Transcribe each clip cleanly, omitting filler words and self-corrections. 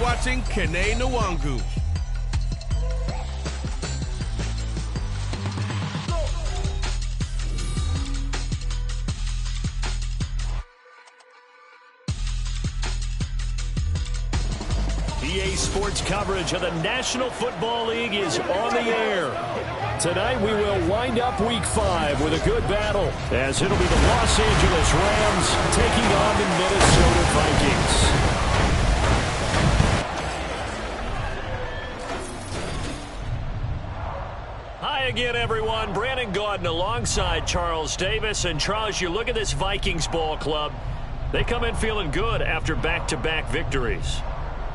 watching Kene Nwangu. EA Sports coverage of the National Football League is on the air. Tonight we will wind up Week 5 with a good battle, as it'll be the Los Angeles Rams taking on the Minnesota Vikings. Hi again, everyone. Brandon Gaudin alongside Charles Davis. And Charles, you look at this Vikings ball club. They come in feeling good after back-to-back victories.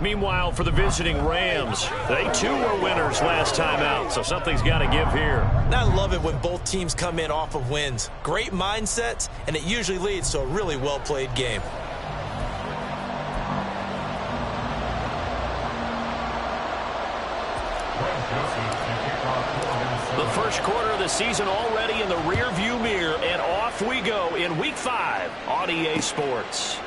Meanwhile, for the visiting Rams, they too were winners last time out, so something's got to give here. I love it when both teams come in off of wins. Great mindsets, and it usually leads to a really well-played game. The first quarter of the season already in the rear-view mirror, and off we go in Week 5 on EA Sports.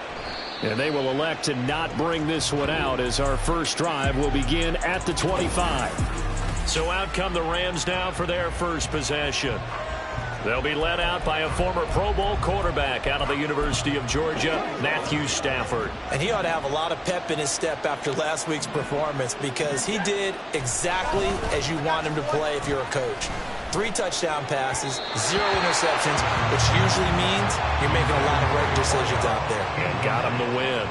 And they will elect to not bring this one out, as our first drive will begin at the 25. So out come the Rams now for their first possession. They'll be led out by a former Pro Bowl quarterback out of the University of Georgia, Matthew Stafford. And he ought to have a lot of pep in his step after last week's performance, because he did exactly as you want him to play if you're a coach. 3 touchdown passes, 0 interceptions, which usually means you're making a lot of right decisions out there. And got him the win.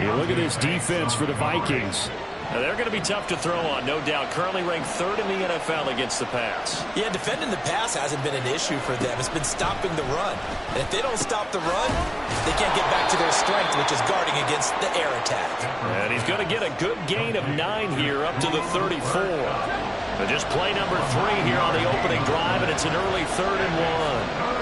You look at this defense for the Vikings. Now, they're going to be tough to throw on, no doubt. Currently ranked 3rd in the NFL against the pass. Yeah, defending the pass hasn't been an issue for them. It's been stopping the run. And if they don't stop the run, they can't get back to their strength, which is guarding against the air attack. And he's going to get a good gain of 9 here up to the 34. And just play number 3 here on the opening drive, and it's an early 3rd and 1.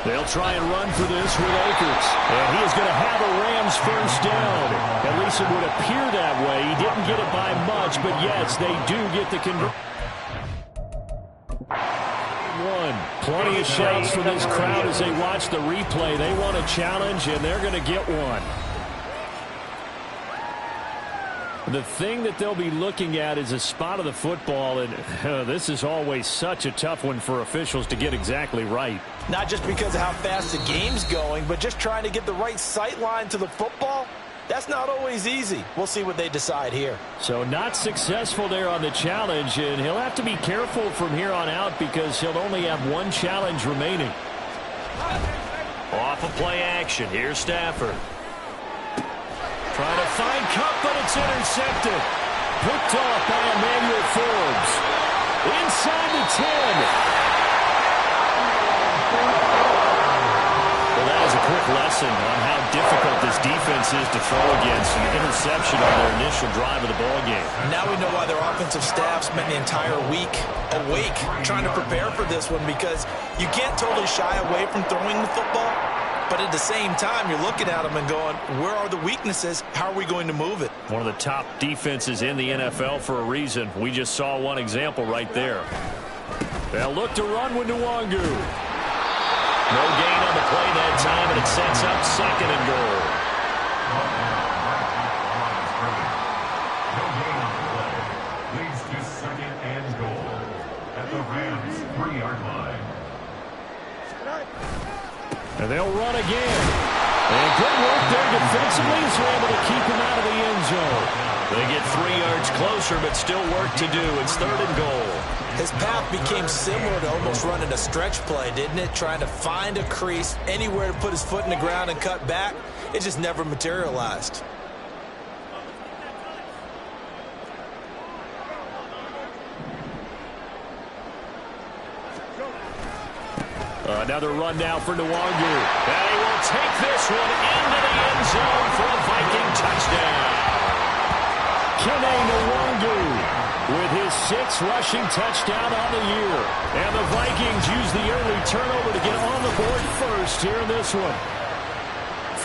They'll try and run for this with Akers. And he is going to have a Rams first down. At least it would appear that way. He didn't get it by much, but yes, they do get the conversion. Plenty of shouts from this crowd as they watch the replay. They want a challenge, and they're going to get one. The thing that they'll be looking at is a spot of the football, and this is always such a tough one for officials to get exactly right. Not just because of how fast the game's going, but just trying to get the right sight line to the football. That's not always easy. We'll see what they decide here. So not successful there on the challenge, and he'll have to be careful from here on out because he'll only have 1 challenge remaining. Off of play action. Here's Stafford. Trying to find Cup, but it's intercepted. Picked off by Emmanuel Forbes. Inside the 10. Well, that is a quick lesson on how difficult this defense is to throw against. An interception on their initial drive of the ballgame. Now we know why their offensive staff spent the entire week awake trying to prepare for this one, because you can't totally shy away from throwing the football. But at the same time, you're looking at them and going, where are the weaknesses? How are we going to move it? One of the top defenses in the NFL for a reason. We just saw one example right there. They'll look to run with Nwangu. No gain on the play that time, and it sets up 2nd and goal. Leads to 2nd and goal at the Rams 3-yard line. And they'll run again. And good work there defensively as they're able to keep him out of the end zone. They get 3 yards closer, but still work to do. It's 3rd and goal. His path became similar to almost running a stretch play, didn't it? Trying to find a crease, anywhere to put his foot in the ground and cut back. It just never materialized. Another run now for Nwangu. And he will take this one into the end zone for a Viking touchdown. Kene Nwangu with his 6th rushing touchdown on the year. And the Vikings use the early turnover to get on the board first here in this one.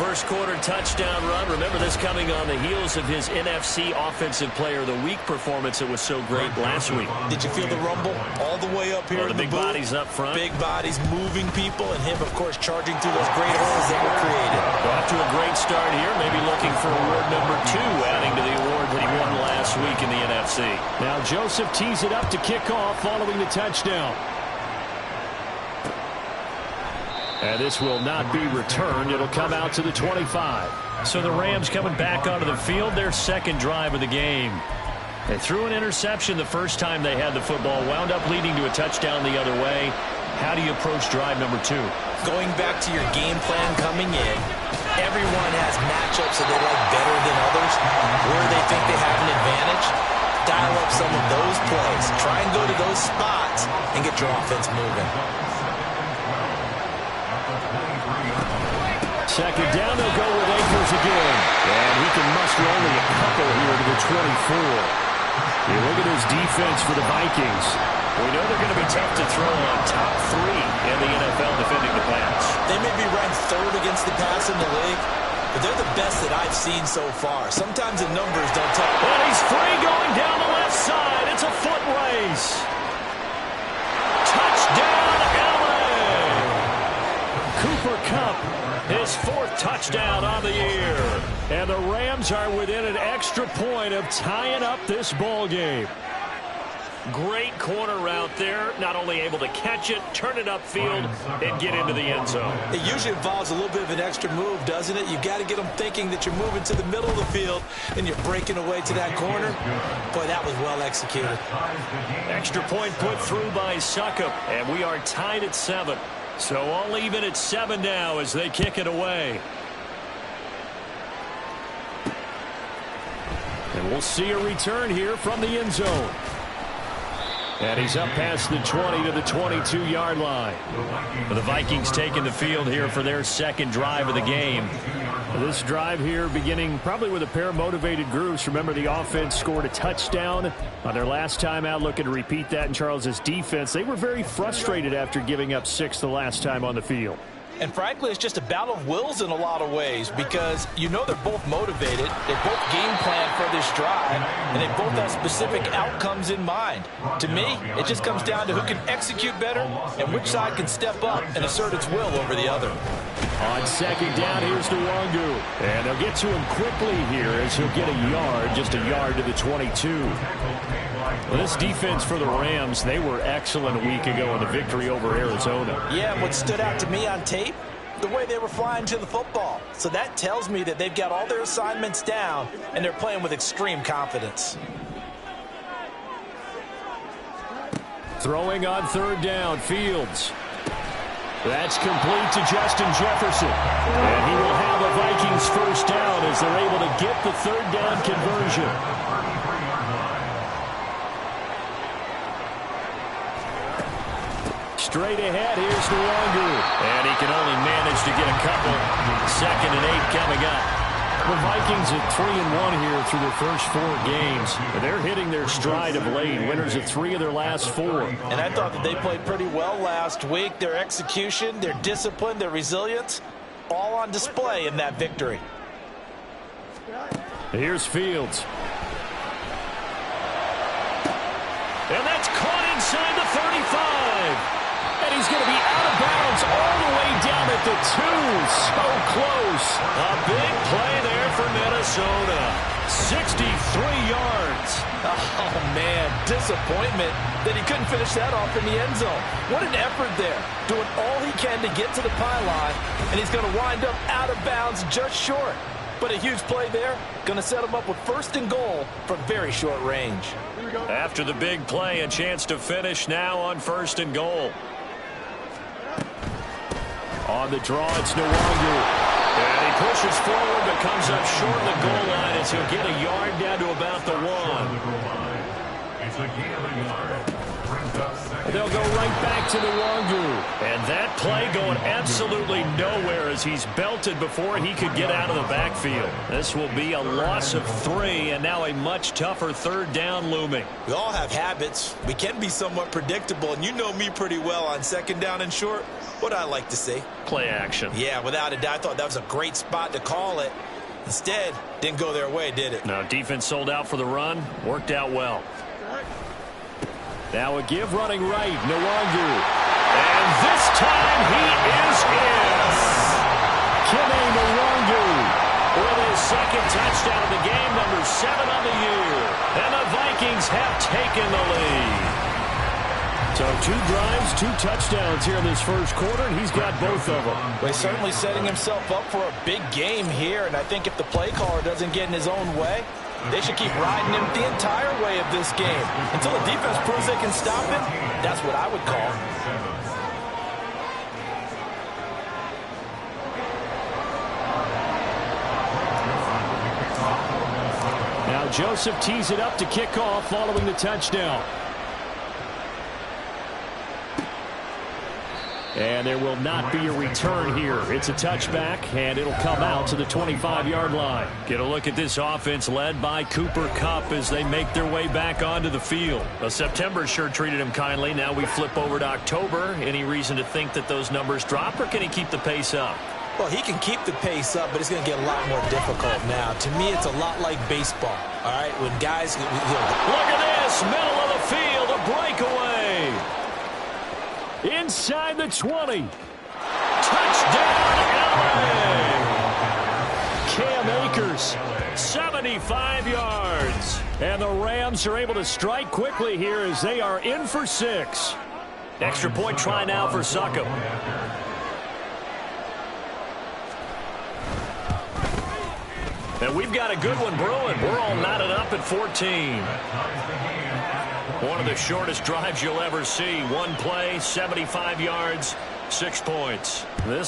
first quarter touchdown run. Remember this coming on the heels of his NFC Offensive Player of the Week performance that was so great last week. Did you feel the rumble all the way up here? The big bodies up front. Big bodies moving people, and him, of course, charging through those great holes that were created. Off to a great start here. Maybe looking for award number 2, adding to the award that he won last week in the NFC. Now Joseph tees it up to kick off following the touchdown. And this will not be returned. It'll come out to the 25. So the Rams coming back onto the field, their second drive of the game. They threw an interception the first time they had the football, wound up leading to a touchdown the other way. How do you approach drive number 2? Going back to your game plan coming in, everyone has matchups that they like better than others, where they think they have an advantage. Dial up some of those plays. Try and go to those spots and get your offense moving. Second down, they'll go with Akers again. And he can muster only a couple here to the 24. You look at his defense for the Vikings. We know they're going to be tough to throw on top 3 in the NFL defending the pass. They may be ranked 3rd against the pass in the league, but they're the best that I've seen so far. Sometimes the numbers don't tell. And he's free going down the left side. It's a foot race. Touchdown, LA! Cooper Kupp, his 4th touchdown on the year. And the Rams are within an extra point of tying up this ball game. Great corner route there. Not only able to catch it, turn it upfield, and get into the end zone. It usually involves a little bit of an extra move, doesn't it? You've got to get them thinking that you're moving to the middle of the field and you're breaking away to that corner. Boy, that was well executed. Extra point put through by Succop, and we are tied at 7. So all even at 7 now as they kick it away. And we'll see a return here from the end zone. And he's up past the 20 to the 22-yard line. The Vikings taking the field here for their second drive of the game. This drive here beginning probably with a pair of motivated groups. Remember, the offense scored a touchdown on their last time out, looking to repeat that in Charles's defense. They were very frustrated after giving up 6 the last time on the field. And frankly, it's just a battle of wills in a lot of ways, because you know they're both motivated, they both game plan for this drive, and they both have specific outcomes in mind. To me, it just comes down to who can execute better and which side can step up and assert its will over the other. On second down, here's Nwangu. And they'll get to him quickly here as he'll get a yard, just a yard to the 22. Well, this defense for the Rams, they were excellent a week ago in the victory over Arizona. Yeah, and what stood out to me on tape, the way they were flying to the football. So that tells me that they've got all their assignments down, and they're playing with extreme confidence. Throwing on third down, Fields. That's complete to Justin Jefferson. And he will have a Vikings first down as they're able to get the third down conversion. Straight ahead, here's Nwangu. And he can only manage to get a couple. 2nd and 8 coming up. The Vikings at 3-1 here through their first 4 games. They're hitting their stride of late. Winners of 3 of their last 4. And I thought that they played pretty well last week. Their execution, their discipline, their resilience, all on display in that victory. Here's Fields. And that's caught inside the 35. And he's going to be out of bounds all the way down at the 2. So close. A big play there for Minnesota. 63 yards. Oh, man, disappointment that he couldn't finish that off in the end zone. What an effort there. Doing all he can to get to the pylon, and he's going to wind up out of bounds just short. But a huge play there. Going to set him up with 1st and goal from very short range. After the big play, a chance to finish now on 1st and goal. On the draw, it's Nwangu. And he pushes forward but comes up short of the goal line as he'll get a yard down to about the 1. It's a gain of a yard. They'll go right back to Nwangu. And that play going absolutely nowhere as he's belted before he could get out of the backfield. This will be a loss of 3 and now a much tougher third down looming. We all have habits. We can be somewhat predictable, and you know me pretty well on 2nd down and short. What I like to see. Play action. Yeah, without a doubt. I thought that was a great spot to call it. Instead, didn't go their way, did it? No, defense sold out for the run. Worked out well. Now a give running right. Nwangu. And this time he is in. Nwangu with his second touchdown of the game, number 7 on the year. And the Vikings have taken the lead. So 2 drives, 2 touchdowns here in this first quarter, and he's got both of them. Well, he's certainly setting himself up for a big game here, and I think if the play caller doesn't get in his own way, they should keep riding him the entire way of this game. Until the defense proves they can stop him, that's what I would call. Now Joseph tees it up to kick off following the touchdown. And there will not be a return here. It's a touchback, and it'll come out to the 25-yard line. Get a look at this offense led by Cooper Kupp as they make their way back onto the field. Well, September sure treated him kindly. Now we flip over to October. Any reason to think that those numbers drop, or can he keep the pace up? Well, he can keep the pace up, but it's going to get a lot more difficult now. To me, it's a lot like baseball. All right, when guys... Look at this, middle of the field, a breakaway. Inside the 20. Touchdown, LA! Cam Akers, 75 yards. And the Rams are able to strike quickly here as they are in for 6. Extra point try now for Succop. And we've got a good one brewing. We're all knotted up at 14. One of the shortest drives you'll ever see. One play, 75 yards, 6 points. This